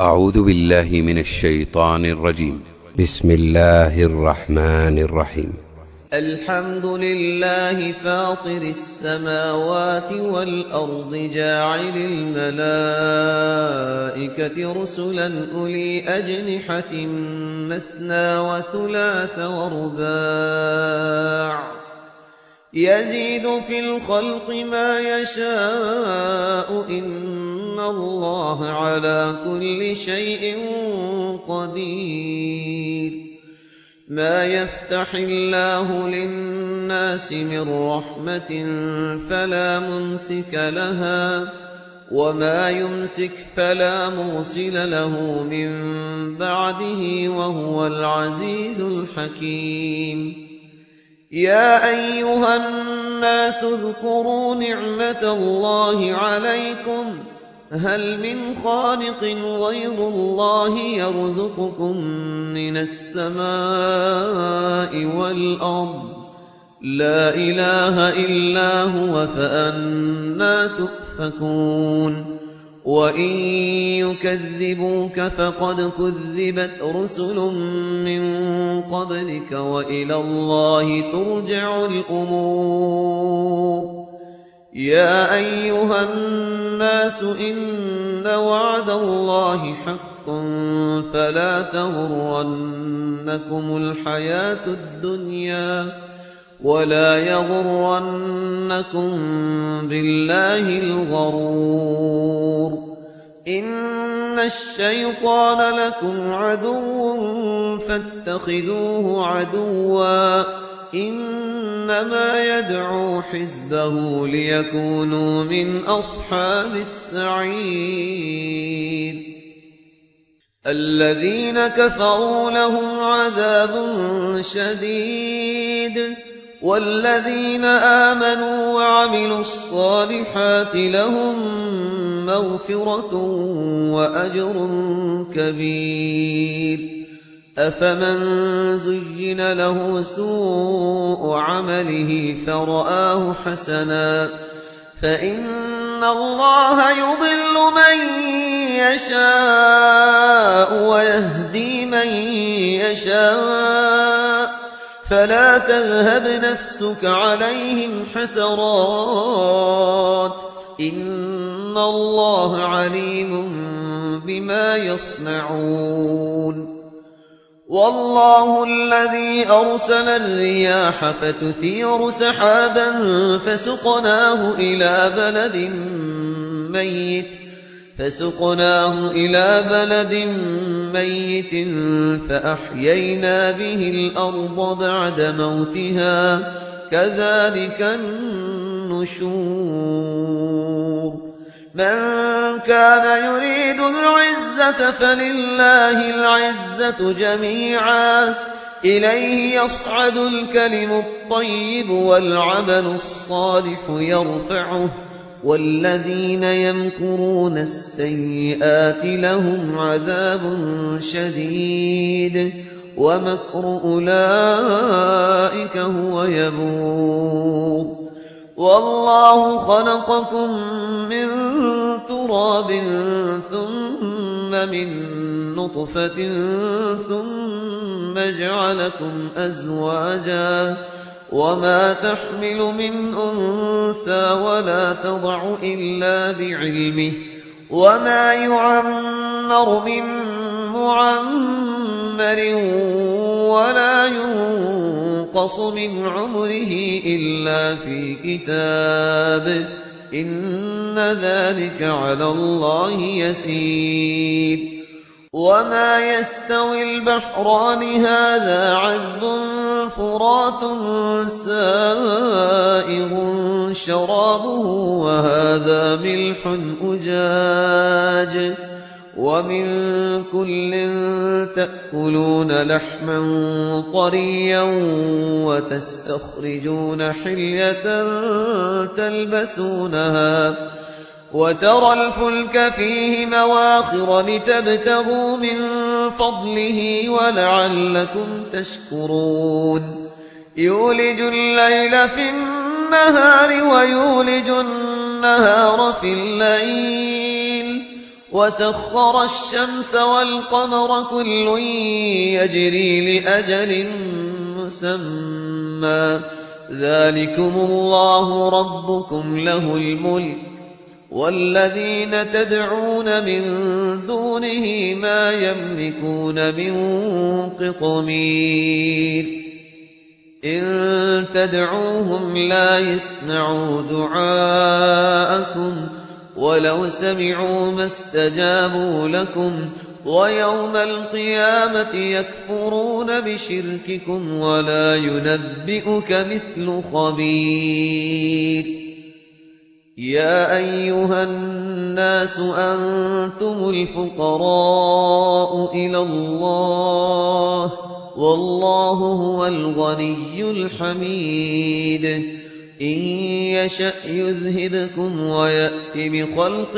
أعوذ بالله من الشيطان الرجيم. بسم الله الرحمن الرحيم. الحمد لله فاطر السماوات والأرض جاعل الملائكة رسلا أولي أجنحة مثنى وثلاث ورباع يزيد في الخلق ما يشاء إن الله على كل شيء قدير. ما يفتح الله للناس من رحمة فلا ممسك لها وما يمسك فلا مرسل له من بعده وهو العزيز الحكيم. يا أيها الناس اذكروا نعمة الله عليكم هل من خالق غير الله يرزقكم من السماء والأرض لا إله إلا هو فأنى تؤفكون. وإن يكذبوك فقد كذبت رسل من قبلك وإلى الله ترجع الأمور. يا أيها الناس إن وعد الله حق فلا تغرنكم الحياة الدنيا ولا يغرنكم بالله الغرور. إن الشيطان لكم عدو فاتخذوه عدوا إنما يدعو حزبه ليكونوا من أصحاب السعير. الذين كفروا لهم عذاب شديد والذين آمنوا وعملوا الصالحات لهم مغفرة وأجر كبير. أفمن زين له سوء عمله فرآه حسنا فإن الله يضل من يشاء ويهدي من يشاء فلا تذهب نفسك عليهم حسرات إن الله عليم بما يصنعون. والله الذي أرسل الرياح فتثير سحابا فسقناه إلى بلد ميت فأحيينا به الأرض بعد موتها كذلك النشور. من كان يريد العزة فلله العزة جميعا إليه يصعد الكلم الطيب والعمل الصالح يرفعه والذين يمكرون السيئات لهم عذاب شديد ومكر أولئك هو يبور. والله خلقكم من تراب ثم من نطفة ثم جعلكم أزواجا وما تحمل من أنثى ولا تضع إلا بعلمه وما يعمر من معمر ولا ينقص من عمره إلا في كتاب إن ذلك على الله يسير. وما يستوي البحران هذا عذب فرات سائغ شرابه وهذا ملح أجاج ومن كل تأكلون لحما طريا وتستخرجون حلية تلبسونها وترى الفلك فيه مواخر لتبتغوا من فضله ولعلكم تشكرون. يولج الليل في النهار ويولج النهار في الليل وسخر الشمس والقمر كل يجري لأجل مسمى ذلكم الله ربكم له الملك والذين تدعون من دونه ما يملكون من قطمير إن تدعوهم لا يسمعوا دعاءكم ولو سمعوا ما استجابوا لكم ويوم القيامة يكفرون بشرككم ولا ينبئك مثل خبير يا أيها الناس أنتم الفقراء إلى الله والله هو الغني الحميد إن يشأ يذهبكم ويأت بخلق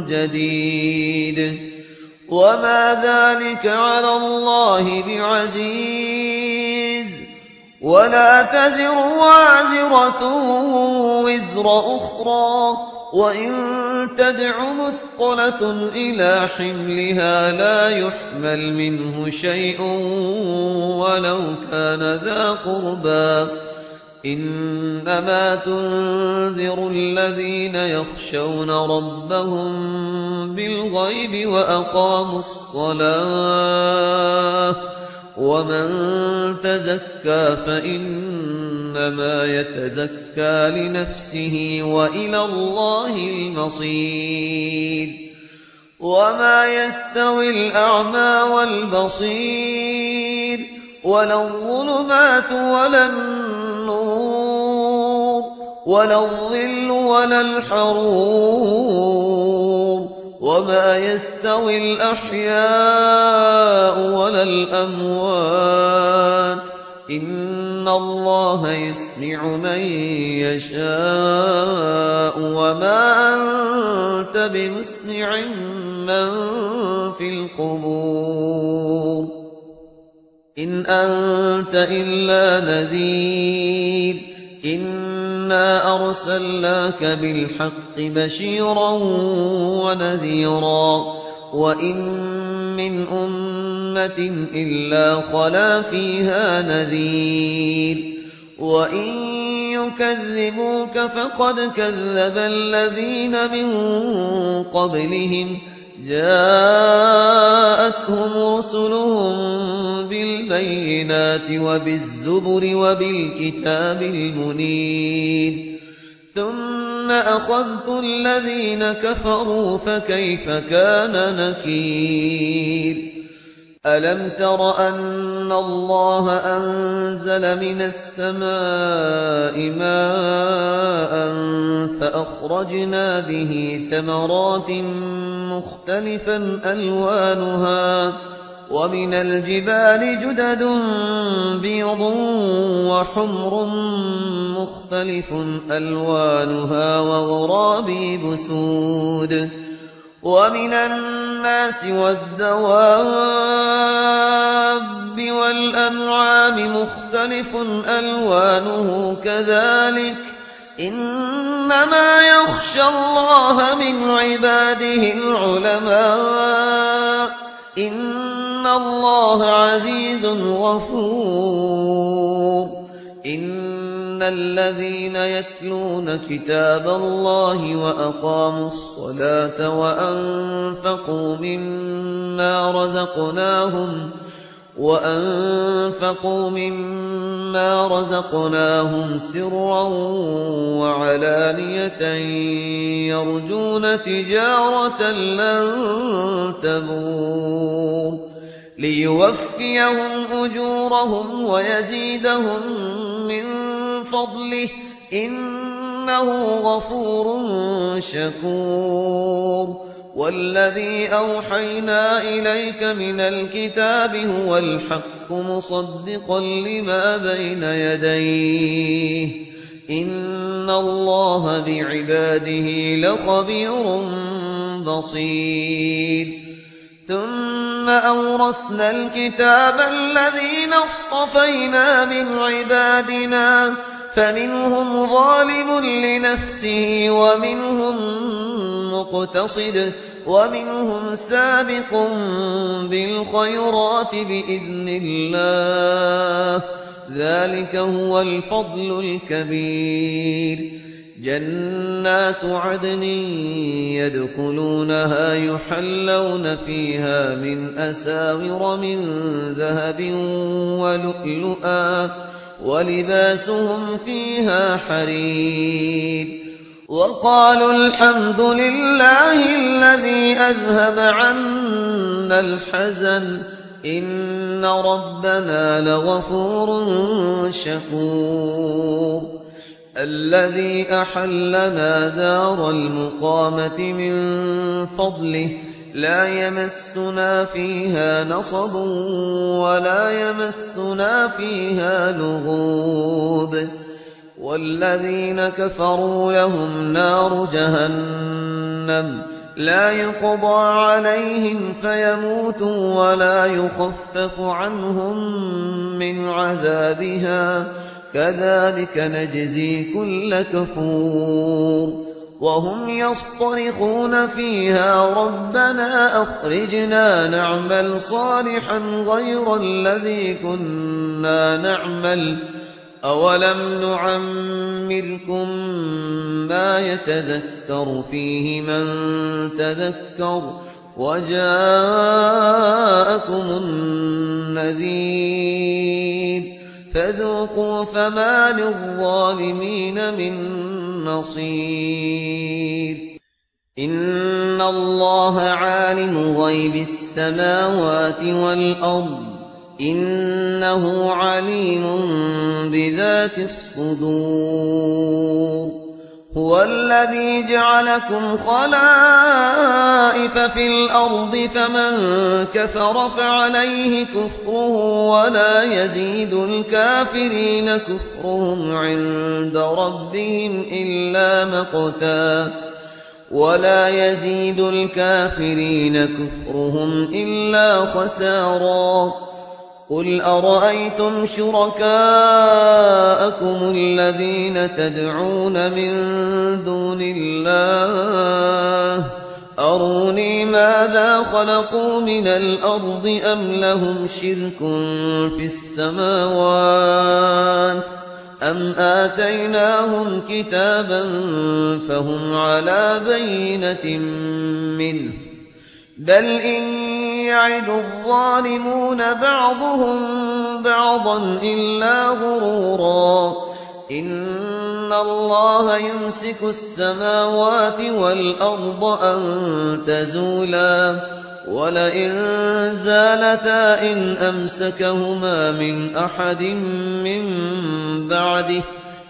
جديد وما ذلك على الله بعزيز ولا تزر وازرة وزر أخرى وإن تدع مثقلة إلى حملها لا يحمل منه شيء ولو كان ذا قربى إنما تنذر الذين يخشون ربهم بالغيب وأقاموا الصلاة ومن تزكى فإنما يتزكى لنفسه وإلى الله المصير وما يستوي الأعمى والبصير ولا الظلمات ولا النور ولا الظل ولا الحرور وما يستوي الأحياء ولا الأموات إن الله يسمع من يشاء وما أنت بمسمع من في القبور إن أنت إلا نذير إنا أرسلناك بالحق بشيرا ونذيرا وإن من أمة إلا خلا فيها نذير وإن يكذبوك فقد كذب الذين من قبلهم جاءتهم رسلهم بالبينات وبالزبر وبالكتاب المنير ثم أخذت الذين كفروا فكيف كان نكير ألم تر أن الله أنزل من السماء ماء فأخرجنا به ثمرات مختلفا ألوانها ومن الجبال جدد بيض وحمر مختلف ألوانها وغرابيب سود ومن الناس والدواب والأنعام مختلف ألوانه كذلك إنما يخشى الله من عباده العلماء إن الله عزيز غفور إن الذين يتلون كتاب الله وأقاموا الصلاة وأنفقوا مما رزقناهم سرا وعلانية يرجون تجارة لن تبور ليوفيهم أجورهم ويزيدهم من فضله إنه غفور شكور والذي أوحينا إليك من الكتاب هو الحق مصدقا لما بين يديه إن الله بعباده لخبير بصير ثم أورثنا الكتاب الذين اصطفينا من عبادنا فمنهم ظالم لنفسه ومنهم مقتصد ومنهم سابق بالخيرات بإذن الله، ذلك هو الفضل الكبير. جنات عدن يدخلونها يحلون فيها من أساور من ذهب ولؤلؤا ولباسهم فيها حرير. وقالوا الحمد لله الذي أذهب عنا الحزن إن ربنا لغفور شكور. الذي أحلنا دار المقامة من فضله لا يمسنا فيها نصب ولا يمسنا فيها لغوب. والذين كفروا لهم نار جهنم لا يقضى عليهم فيموتوا ولا يخفف عنهم من عذابها كذلك نجزي كل كفور. وهم يصطرخون فيها ربنا أخرجنا نعمل صالحا غير الذي كنا نعمل أولم نعمركم ما يتذكر فيه من تذكر وجاءكم النذير فذوقوا فما للظالمين من نصير. إن الله عالم غيب السماوات والأرض إنه عليم بذات الصدور. هو الذي جعلكم خلائف في الأرض فمن كفر فعليه كفره ولا يزيد الكافرين كفرهم عند ربهم إلا مقتا ولا يزيد الكافرين كفرهم إلا خسارا. قل أرأيتم شركاءكم الذين تدعون من دون الله أروني ماذا خلقوا من الأرض أم لهم شرك في السماوات أم آتيناهم كتابا فهم على بينة منه بل إن يعد الظالمون بعضهم بعضا إلا غرورا. إن الله يمسك السماوات والأرض أن تزولا ولئن زالتا إن أمسكهما من أحد من بعده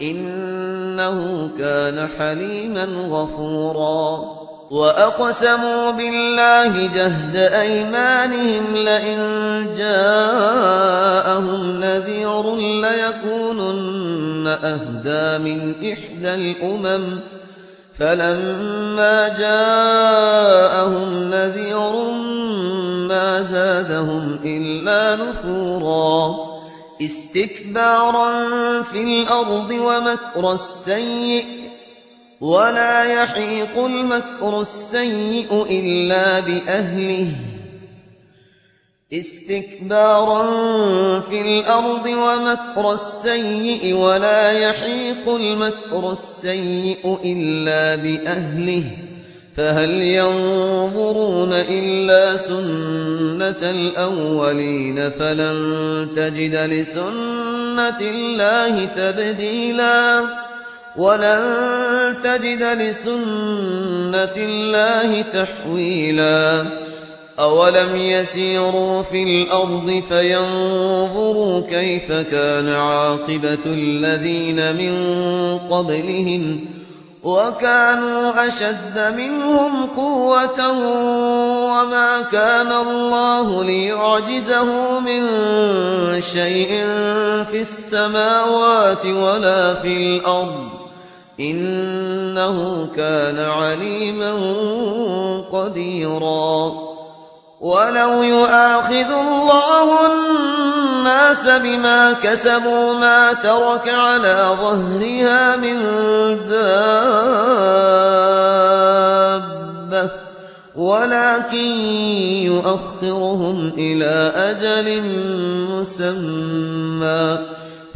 إنه كان حليما غفورا. وأقسموا بالله جهد أيمانهم لئن جاءهم نذير ليكونن أهدى من إحدى الأمم فلما جاءهم نذير ما زادهم إلا نفورا. استكبارا في الأرض ومكر السيء ولا يحيق المكر السيء إلا بأهله. استكبارا في الأرض ومكر السيء ولا يحيق المكر السيء إلا بأهله فهل ينظرون إلا سنة الأولين فلن تجد لسنة الله تبديلا ولن تجد لسنة الله تحويلا. أولم يسيروا في الأرض فينظروا كيف كان عاقبة الذين من قبلهم وكانوا أشد منهم قوة وما كان الله ليعجزه من شيء في السماوات ولا في الأرض إنه كان عليما قديرا. ولو يؤاخذ الله الناس بما كسبوا ما ترك على ظهرها من دابة ولكن يؤخرهم إلى أجل مسمى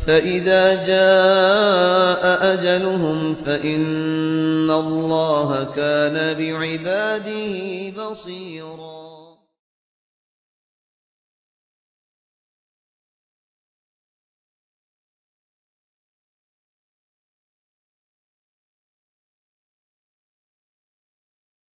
فإذا جاء أجلهم فإن الله كان بعباده بصيرا